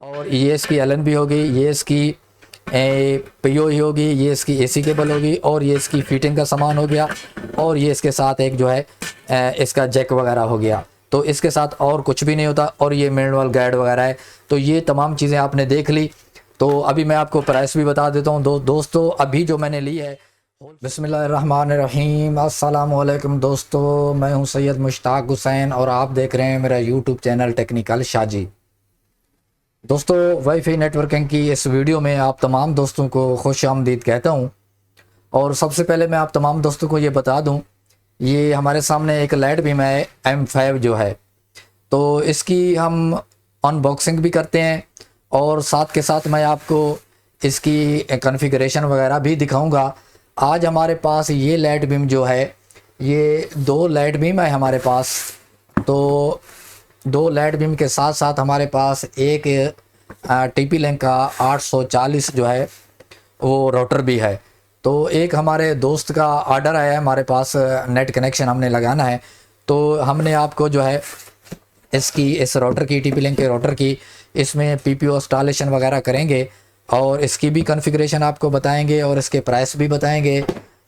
और ये इसकी LNB होगी, ये इसकी POE होगी, ये इसकी AC केबल होगी और ये इसकी फिटिंग का सामान हो गया और ये इसके साथ एक जो है इसका जैक वगैरह हो गया। तो इसके साथ और कुछ भी नहीं होता और ये मैनुअल गाइड वगैरह है। तो ये तमाम चीज़ें आपने देख ली। तो अभी मैं आपको प्राइस भी बता देता हूँ दोस्तों अभी जो मैंने ली है। बिस्मिल्लाहिर्रहमानिर्रहीम, अस्सलाम वालेकुम दोस्तों, मैं हूँ सैयद मुश्ताक हुसैन और आप देख रहे हैं मेरा यूट्यूब चैनल टेक्निकल शाजी। दोस्तों वाईफाई नेटवर्किंग की इस वीडियो में आप तमाम दोस्तों को खुश आमदीद कहता हूँ। और सबसे पहले मैं आप तमाम दोस्तों को ये बता दूँ, ये हमारे सामने एक लाइट बीम है M5 जो है, तो इसकी हम अनबॉक्सिंग भी करते हैं और साथ के साथ मैं आपको इसकी कॉन्फ़िगरेशन वगैरह भी दिखाऊंगा। आज हमारे पास ये लाइट बीम जो है, ये 2 लाइट बीम है हमारे पास। तो 2 लाइट बीम के साथ साथ हमारे पास एक TP-Link का 840 जो है वो राउटर भी है। तो एक हमारे दोस्त का ऑर्डर आया है हमारे पास, नेट कनेक्शन हमने लगाना है। तो हमने आपको जो है इसकी इस राउटर की TP-Link के राउटर की इसमें PPO इंस्टॉलेशन वगैरह करेंगे और इसकी भी कॉन्फ़िगरेशन आपको बताएंगे और इसके प्राइस भी बताएंगे।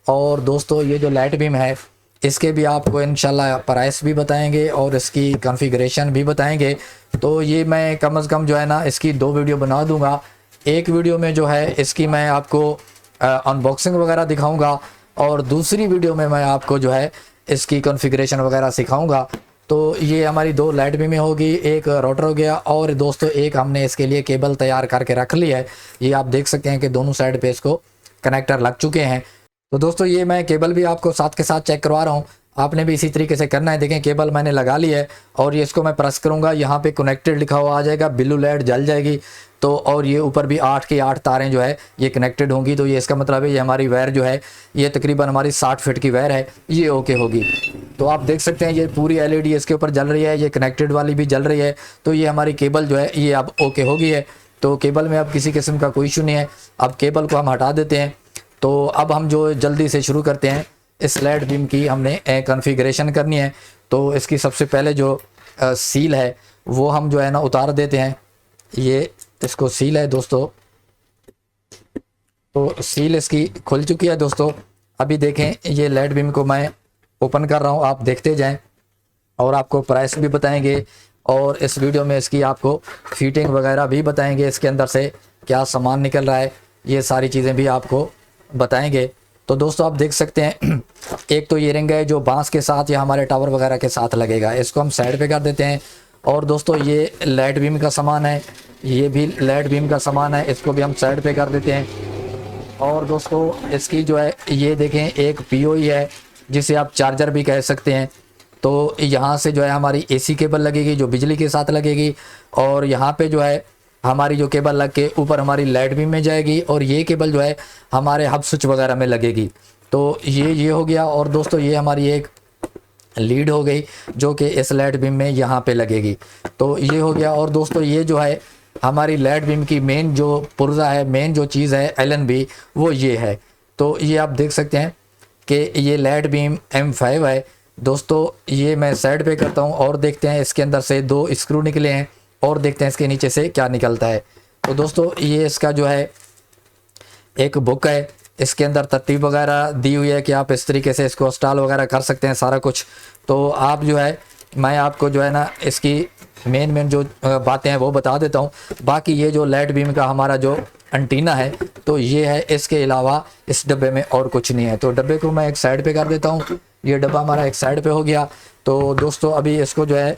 और दोस्तों ये जो लाइट बीम है इसके भी आपको इंशाल्लाह प्राइस भी बताएंगे और इसकी कॉन्फ़िगरेशन भी बताएंगे। तो ये मैं कम से कम जो है ना इसकी 2 वीडियो बना दूंगा। एक वीडियो में जो है इसकी मैं आपको अनबॉक्सिंग वगैरह दिखाऊंगा और दूसरी वीडियो में मैं आपको जो है इसकी कॉन्फ़िगरेशन वगैरह सिखाऊंगा। तो ये हमारी 2 लाइट बीमें होगी, एक राउटर हो गया और दोस्तों एक हमने इसके लिए केबल तैयार करके रख ली है। ये आप देख सकते हैं कि दोनों साइड पे इसको कनेक्टर लग चुके हैं। तो दोस्तों ये मैं केबल भी आपको साथ के साथ चेक करवा रहा हूँ, आपने भी इसी तरीके से करना है। देखें केबल मैंने लगा ली है और ये इसको मैं प्रेस करूँगा, यहाँ पे कनेक्टेड लिखा हुआ आ जाएगा, ब्लू लाइट जल जाएगी। तो और ये ऊपर भी 8 की 8 तारें जो है ये कनेक्टेड होंगी। तो ये इसका मतलब है ये हमारी वायर जो है ये तकरीबन हमारी 60 फीट की वायर है, ये ओके होगी। तो आप देख सकते हैं ये पूरी LED इसके ऊपर जल रही है, ये कनेक्टेड वाली भी जल रही है। तो ये हमारी केबल जो है ये अब ओके हो गई है। तो केबल में अब किसी किस्म का कोई इशू नहीं है। अब केबल को हम हटा देते हैं। तो अब हम जो जल्दी से शुरू करते हैं, इस लाइट बीम की हमने कॉन्फ़िगरेशन करनी है। तो इसकी सबसे पहले जो सील है वो हम जो है ना उतार देते हैं। ये इसको सील है दोस्तों, तो सील इसकी खुल चुकी है दोस्तों। अभी देखें ये लाइट बीम को मैं ओपन कर रहा हूँ, आप देखते जाएं और आपको प्राइस भी बताएंगे और इस वीडियो में इसकी आपको फिटिंग वगैरह भी बताएंगे, इसके अंदर से क्या सामान निकल रहा है ये सारी चीज़ें भी आपको बताएंगे। तो दोस्तों आप देख सकते हैं एक तो ये रिंग है जो बांस के साथ या हमारे टावर वगैरह के साथ लगेगा, इसको हम साइड पे कर देते हैं। और दोस्तों ये लाइट बीम का सामान है, ये भी लाइट बीम का सामान है, इसको भी हम साइड पे कर देते हैं। और दोस्तों इसकी जो है ये देखें एक POE है जिसे आप चार्जर भी कह सकते हैं। तो यहाँ से जो है हमारी AC केबल लगेगी जो बिजली के साथ लगेगी और यहाँ पे जो है हमारी जो केबल लग के ऊपर हमारी लाइट बीम में जाएगी और ये केबल जो है हमारे हब स्विच वगैरह में लगेगी। तो ये हो गया। और दोस्तों ये हमारी एक लीड हो गई जो कि इस लाइट बीम में यहाँ पे लगेगी। तो ये हो गया। और दोस्तों ये जो है हमारी लाइट बीम की मेन जो पुर्जा है, मेन जो चीज़ है LNB, वो ये है। तो ये आप देख सकते हैं कि ये लाइट बीम M5 है दोस्तों। ये मैं साइड पे करता हूँ और देखते हैं इसके अंदर से 2 स्क्रू निकले हैं और देखते हैं इसके नीचे से क्या निकलता है। तो दोस्तों ये इसका जो है एक बुक है, इसके अंदर तरतीब वगैरह दी हुई है कि आप इस तरीके से इसको इंस्टॉल वगैरह कर सकते हैं सारा कुछ। तो आप जो है मैं आपको जो है ना इसकी मेन जो बातें हैं वो बता देता हूँ। बाकी ये जो लाइट बीम का हमारा जो एंटीना है तो ये है, इसके अलावा इस डब्बे में और कुछ नहीं है। तो डब्बे को मैं एक साइड पे कर देता हूँ, ये डब्बा हमारा एक साइड पे हो गया। तो दोस्तों अभी इसको जो है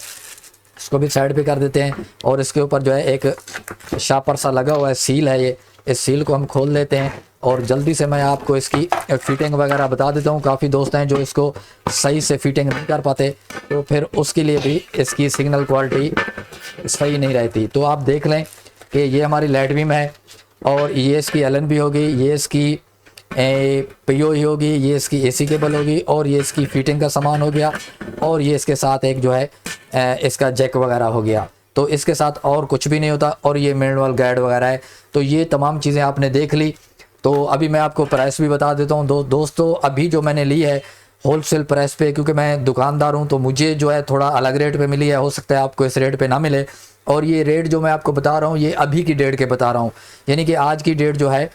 इसको भी साइड पे कर देते हैं और इसके ऊपर जो है एक शापर सा लगा हुआ है, सील है ये, इस सील को हम खोल लेते हैं और जल्दी से मैं आपको इसकी फिटिंग वगैरह बता देता हूँ। काफ़ी दोस्त हैं जो इसको सही से फिटिंग नहीं कर पाते, तो फिर उसके लिए भी इसकी सिग्नल क्वालिटी सही नहीं रहती। तो आप देख लें कि ये हमारी लाइट बीम है और ये इसकी LNB होगी, ये इसकी POE होगी, ये इसकी AC केबल होगी और ये इसकी फिटिंग का सामान हो गया और ये इसके साथ एक जो है इसका जैक वगैरह हो गया। तो इसके साथ और कुछ भी नहीं होता और ये मैनुअल गाइड वगैरह है। तो ये तमाम चीज़ें आपने देख ली। तो अभी मैं आपको प्राइस भी बता देता हूँ दोस्तों। अभी जो मैंने ली है होलसेल प्राइस पे, क्योंकि मैं दुकानदार हूँ तो मुझे जो है थोड़ा अलग रेट पे मिली है, हो सकता है आपको इस रेट पे ना मिले। और ये रेट जो मैं आपको बता रहा हूँ ये अभी की डेट के बता रहा हूँ, यानी कि आज की डेट जो है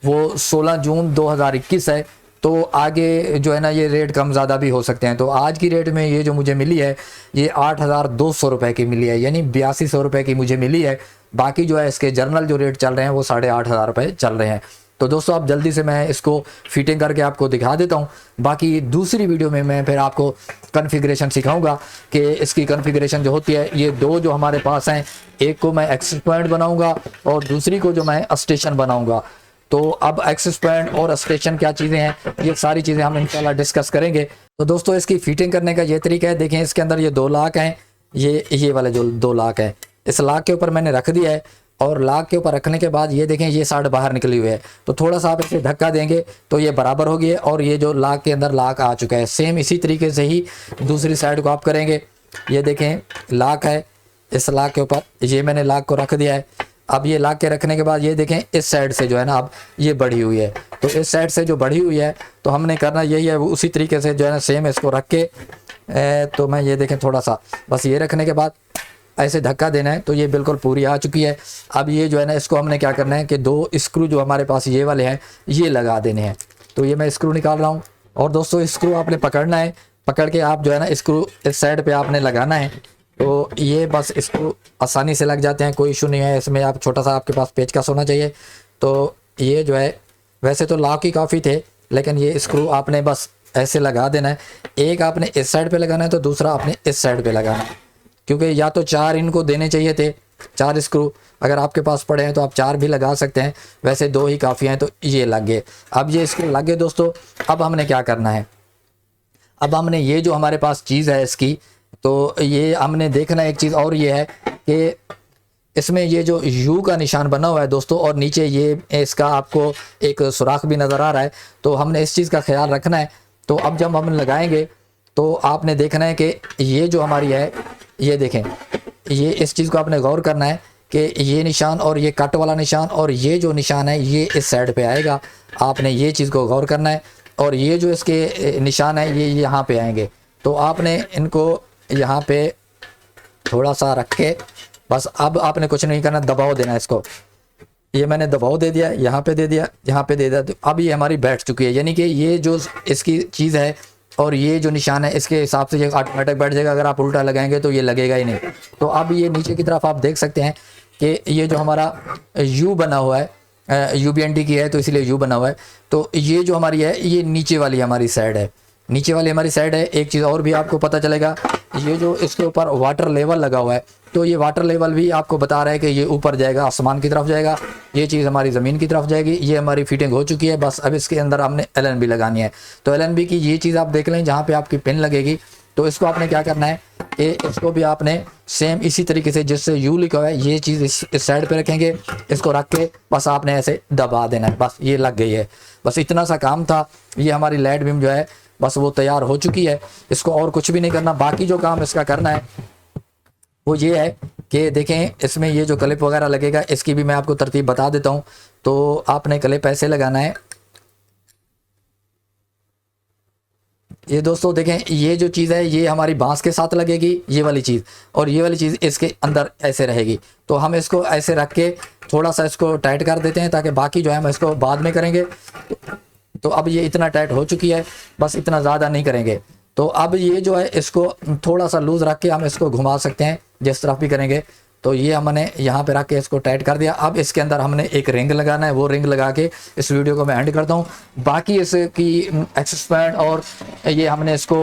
वो 16 जून 2021 है। तो आगे जो है ना ये रेट कम ज़्यादा भी हो सकते हैं। तो आज की रेट में ये जो मुझे मिली है ये 8,200 रुपये की मिली है, यानी 8200 रुपये की मुझे मिली है। बाकी जो है इसके जर्नल जो रेट चल रहे हैं वो 8,500 रुपये चल रहे हैं। तो दोस्तों अब जल्दी से मैं इसको फिटिंग करके आपको दिखा देता हूँ। बाकी दूसरी वीडियो में मैं फिर आपको कॉन्फ़िगरेशन सिखाऊंगा कि इसकी कॉन्फ़िगरेशन जो होती है, ये दो जो हमारे पास हैं, एक को मैं एक्सेस पॉइंट बनाऊंगा और दूसरी को जो मैं स्टेशन बनाऊंगा। तो अब एक्सेस पॉइंट और स्टेशन क्या चीज़ें हैं, ये सारी चीज़ें हम इंशाल्लाह डिस्कस करेंगे। तो दोस्तों इसकी फिटिंग करने का ये तरीका है, देखें इसके अंदर ये 2 लाख हैं, ये वाले जो 2 लाख हैं, इस लाख के ऊपर मैंने रख दिया है। और लाख के ऊपर रखने के बाद ये देखें ये साइड बाहर निकली हुई है, तो थोड़ा सा आप इसे धक्का देंगे तो ये बराबर हो गई और ये जो लाख के अंदर लाख आ चुका है। सेम इसी तरीके से ही दूसरी साइड को आप करेंगे। ये देखें लाख है, इस लाख के ऊपर ये मैंने लाख को रख दिया है। अब ये लाख के रखने के बाद ये देखें इस साइड से जो है ना अब ये बढ़ी हुई है, तो इस साइड से जो बढ़ी हुई है तो हमने करना यही है, उसी तरीके से जो है ना सेम इसको रख के तो मैं ये देखें थोड़ा सा बस ये रखने के बाद ऐसे धक्का देना है तो ये बिल्कुल पूरी आ चुकी है। अब ये जो है ना इसको हमने क्या करना है कि 2 स्क्रू जो हमारे पास ये वाले हैं ये लगा देने हैं। तो ये मैं स्क्रू निकाल रहा हूँ और दोस्तों स्क्रू आपने पकड़ना है, पकड़ के आप जो है ना स्क्रू इस साइड पे आपने लगाना है। तो ये बस स्क्रू आसानी से लग जाते हैं, कोई इशू नहीं है इसमें। आप छोटा सा आपके पास पेचकस होना चाहिए। तो ये जो है वैसे तो लाख ही काफ़ी थे, लेकिन ये स्क्रू आपने बस ऐसे लगा देना है। एक आपने इस साइड पे लगाना है तो दूसरा आपने इस साइड पे लगाना है, क्योंकि या तो 4 इनको देने चाहिए थे, 4 स्क्रू अगर आपके पास पड़े हैं तो आप 4 भी लगा सकते हैं, वैसे 2 ही काफ़ी हैं। तो ये लग गए। अब ये स्क्रू लग गए दोस्तों। अब हमने क्या करना है, अब हमने ये जो हमारे पास चीज़ है इसकी, तो ये हमने देखना एक चीज़ और ये है कि इसमें ये जो यू का निशान बना हुआ है दोस्तों और नीचे ये इसका आपको एक सुराख भी नज़र आ रहा है, तो हमने इस चीज़ का ख्याल रखना है। तो अब जब हम लगाएंगे तो आपने देखना है कि ये जो हमारी है ये देखें, ये इस चीज़ को आपने गौर करना है कि ये निशान और ये कट वाला निशान और ये जो निशान है ये इस साइड पे आएगा। आपने ये चीज़ को गौर करना है और ये जो इसके निशान है ये यहाँ पे आएंगे। तो आपने इनको यहाँ पे थोड़ा सा रख के बस अब आपने कुछ नहीं करना, दबाव देना है इसको। ये मैंने दबाव दे दिया, यहाँ पे दे दिया, यहाँ पे दे दिया, तो अब ये हमारी बैठ चुकी है। यानी कि ये जो इसकी चीज़ है और ये जो निशान है इसके हिसाब से ये ऑटोमेटिक बैठ जाएगा। अगर आप उल्टा लगाएंगे तो ये लगेगा ही नहीं। तो अब ये नीचे की तरफ आप देख सकते हैं कि ये जो हमारा यू बना हुआ है, UBND की है तो इसलिए यू बना हुआ है। तो ये जो हमारी है ये नीचे वाली हमारी साइड है, नीचे वाली हमारी साइड है। एक चीज़ और भी आपको पता चलेगा, ये जो इसके ऊपर वाटर लेवल लगा हुआ है, तो ये वाटर लेवल भी आपको बता रहा है कि ये ऊपर जाएगा, आसमान की तरफ जाएगा, ये चीज़ हमारी ज़मीन की तरफ जाएगी। ये हमारी फिटिंग हो चुकी है। बस अब इसके अंदर हमने LNB लगानी है। तो LNB की ये चीज़ आप देख लें, जहाँ पे आपकी पिन लगेगी, तो इसको आपने क्या करना है कि इसको भी आपने सेम इसी तरीके से जिससे यू लिखा हुआ है ये चीज़ इस साइड पे रखेंगे, इसको रख के बस आपने ऐसे दबा देना है, बस ये लग गई है। बस इतना सा काम था। ये हमारी लाइट बीम जो है बस वो तैयार हो चुकी है। इसको और कुछ भी नहीं करना। बाकी जो काम इसका करना है वो ये है कि देखें इसमें ये जो क्लिप वगैरह लगेगा इसकी भी मैं आपको तरतीब बता देता हूँ। तो आपने क्लिप ऐसे लगाना है। ये दोस्तों देखें ये जो चीज़ है ये हमारी बांस के साथ लगेगी, ये वाली चीज़, और ये वाली चीज़ इसके अंदर ऐसे रहेगी। तो हम इसको ऐसे रख के थोड़ा सा इसको टाइट कर देते हैं ताकि बाकी जो है हम इसको बाद में करेंगे। तो अब ये इतना टाइट हो चुकी है, बस इतना ज़्यादा नहीं करेंगे। तो अब ये जो है इसको थोड़ा सा लूज़ रख के हम इसको घुमा सकते हैं जिस तरफ भी करेंगे। तो ये हमने यहाँ पे रख के इसको टाइट कर दिया। अब इसके अंदर हमने एक रिंग लगाना है, वो रिंग लगा के इस वीडियो को मैं एंड करता हूँ। बाकी इसकी एक्सेस पॉइंट और ये हमने इसको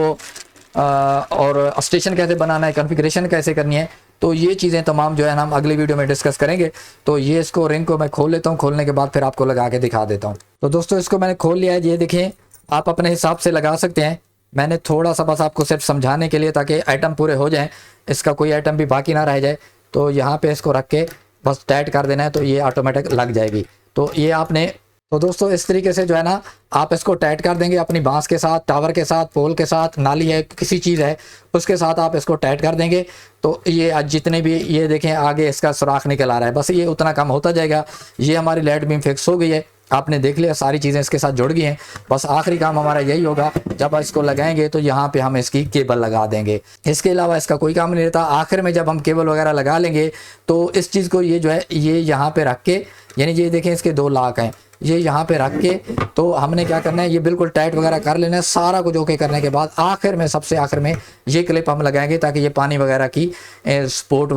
और स्टेशन कैसे बनाना है, कॉन्फ़िगरेशन कैसे करनी है, तो ये चीज़ें तमाम जो है हम अगली वीडियो में डिस्कस करेंगे। तो ये इसको रिंग को मैं खोल लेता हूँ, खोलने के बाद फिर आपको लगा के दिखा देता हूँ। तो दोस्तों इसको मैंने खोल लिया है, ये देखें आप अपने हिसाब से लगा सकते हैं। मैंने थोड़ा सा बस आपको सिर्फ समझाने के लिए ताकि आइटम पूरे हो जाएं, इसका कोई आइटम भी बाकी ना रह जाए। तो यहाँ पे इसको रख के बस टाइट कर देना है तो ये ऑटोमेटिक लग जाएगी। तो ये आपने तो दोस्तों इस तरीके से जो है ना आप इसको टाइट कर देंगे अपनी बांस के साथ, टावर के साथ, पोल के साथ, नाली है, किसी चीज़ है उसके साथ आप इसको टाइट कर देंगे। तो ये आज जितने भी ये देखें आगे इसका सुराख निकल आ रहा है, बस ये उतना कम होता जाएगा। ये हमारी लाइट बीम फिक्स हो गई है। आपने देख लिया सारी चीज़ें इसके साथ जुड़ गई हैं। बस आखिरी काम हमारा यही होगा, जब इसको लगाएंगे तो यहाँ पे हम इसकी केबल लगा देंगे। इसके अलावा इसका कोई काम नहीं रहता। आखिर में जब हम केबल वगैरह लगा लेंगे तो इस चीज़ को ये जो है ये यहाँ पे रख के, यानी ये देखें इसके 2 लाख हैं, ये यहाँ पे रख के तो हमने क्या करना है, ये बिल्कुल टाइट वगैरह कर लेना है। सारा कुछ ओके करने के बाद आखिर में, सबसे आखिर में ये क्लिप हम लगाएंगे ताकि ये पानी वगैरह की सपोर्ट,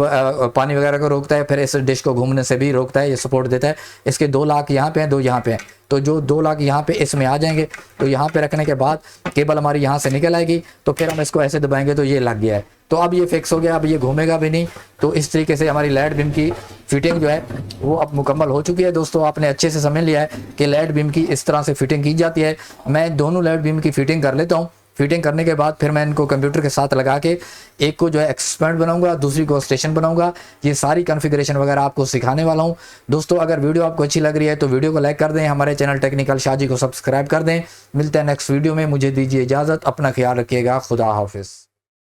पानी वगैरह को रोकता है, फिर इस डिश को घूमने से भी रोकता है, ये सपोर्ट देता है। इसके 2 लाख यहाँ पे हैं, 2 यहाँ पे हैं, तो जो 2 लाख यहाँ पे इसमें आ जाएंगे। तो यहाँ पे रखने के बाद केबल हमारी यहाँ से निकल आएगी, तो फिर हम इसको ऐसे दबाएंगे तो ये लग गया है। तो अब ये फिक्स हो गया, अब ये घूमेगा भी नहीं। तो इस तरीके से हमारी लेड बीम की फिटिंग जो है वो अब मुकम्मल हो चुकी है। दोस्तों आपने अच्छे से समझ लिया है कि लेड बीम की इस तरह से फिटिंग की जाती है। मैं दोनों लेड बीम की फिटिंग कर लेता हूँ। फिटिंग करने के बाद फिर मैं इनको कंप्यूटर के साथ लगा के एक को जो है एक्सपेंड बनाऊंगा, दूसरी को स्टेशन बनाऊंगा। ये सारी कॉन्फ़िगरेशन वगैरह आपको सिखाने वाला हूं। दोस्तों अगर वीडियो आपको अच्छी लग रही है तो वीडियो को लाइक कर दें, हमारे चैनल टेक्निकल शाहजी को सब्सक्राइब कर दें। मिलते हैं नेक्स्ट वीडियो में, मुझे दीजिए इजाज़त, अपना ख्याल रखिएगा, खुदा हाफिज़।